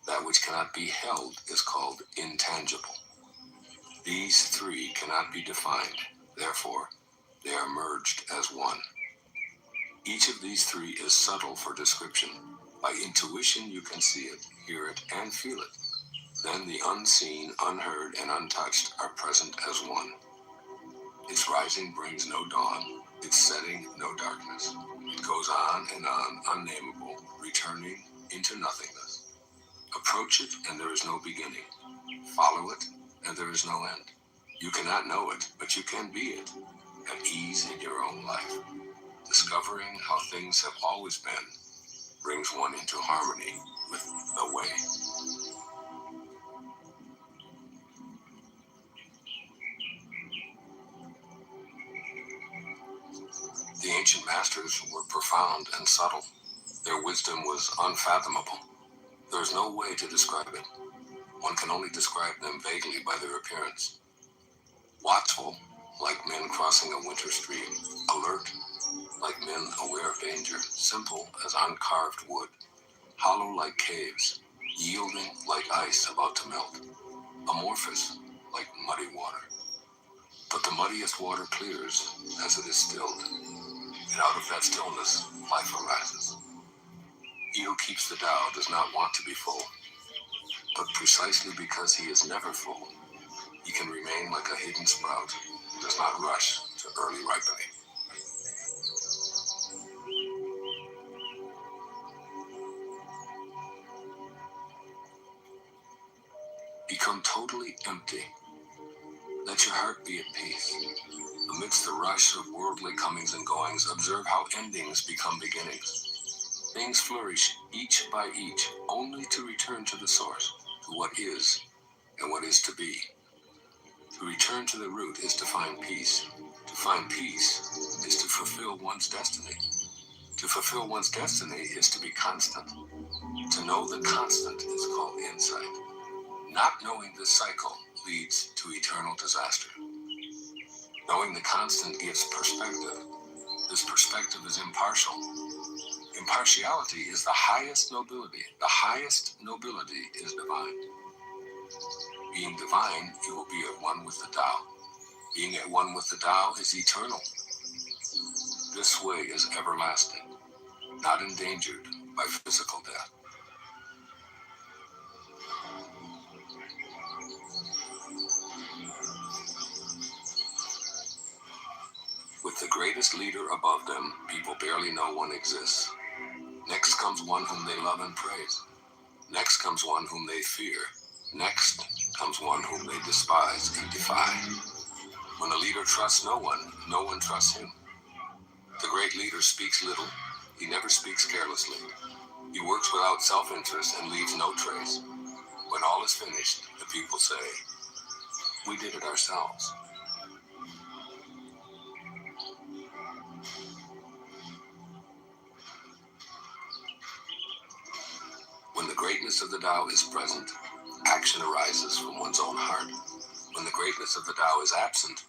That which cannot be held is called intangible. These 3 cannot be defined, therefore, they are merged as one. Each of these 3 is subtle for description. By intuition, you can see it, hear it, and feel it. Then the unseen, unheard, and untouched are present as one. Its rising brings no dawn, its setting no darkness. It goes on and on, unnameable, returning into nothingness. Approach it, and there is no beginning. Follow it, and there is no end. You cannot know it, but you can be it, at ease in your own life. Discovering how things have always been brings one into harmony with the way. The ancient masters were profound and subtle. Their wisdom was unfathomable. There is no way to describe it. One can only describe them vaguely by their appearance. Watchful, like men crossing a winter stream. Alert, like men aware of danger. Simple as uncarved wood. Hollow like caves. Yielding like ice about to melt. Amorphous like muddy water. But the muddiest water clears as it is stilled. And out of that stillness, life arises. He who keeps the Tao does not want to be full. But precisely because he is never full, he can remain like a hidden sprout, does not rush to early ripening. Become totally empty. Let your heart be at peace. Amidst the rush of worldly comings and goings, observe how endings become beginnings. Things flourish each by each, only to return to the source, to what is and what is to be. To return to the root is to find peace. To find peace is to fulfill one's destiny. To fulfill one's destiny is to be constant. To know the constant is called insight. Not knowing this cycle leads to eternal disaster. Knowing the constant gives perspective. This perspective is impartial. Impartiality is the highest nobility. The highest nobility is divine. Being divine, you will be at one with the Tao. Being at one with the Tao is eternal. This way is everlasting, not endangered by physical death. With the greatest leader above them, people barely know one exists. Next comes one whom they love and praise. Next comes one whom they fear. Next comes one whom they despise and defy. When a leader trusts no one trusts him. The great leader speaks little. He never speaks carelessly. He works without self-interest and leaves no trace. When all is finished, the people say, "We did it ourselves." When the greatness of the Tao is present, action arises from one's own heart. When the greatness of the Tao is absent,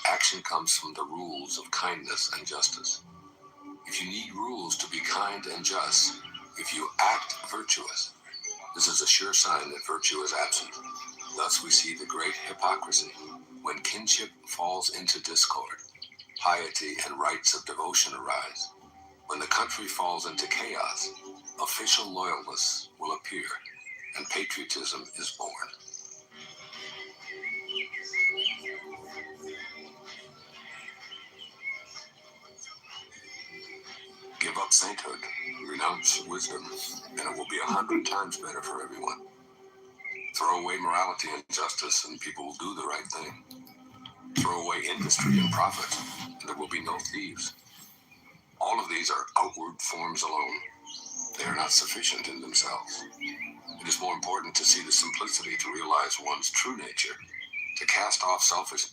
action comes from the rules of kindness and justice. If you need rules to be kind and just, if you act virtuous, this is a sure sign that virtue is absent. Thus we see the great hypocrisy. When kinship falls into discord, piety and rites of devotion arise. When the country falls into chaos, official loyalists will appear, and patriotism is born. Give up sainthood, renounce wisdom, and it will be 100 times better for everyone. Throw away morality and justice, and people will do the right thing. Throw away industry and profit, and there will be no thieves. All of these are outward forms alone. They are not sufficient in themselves. It is more important to see the simplicity, to realize one's true nature, to cast off selfish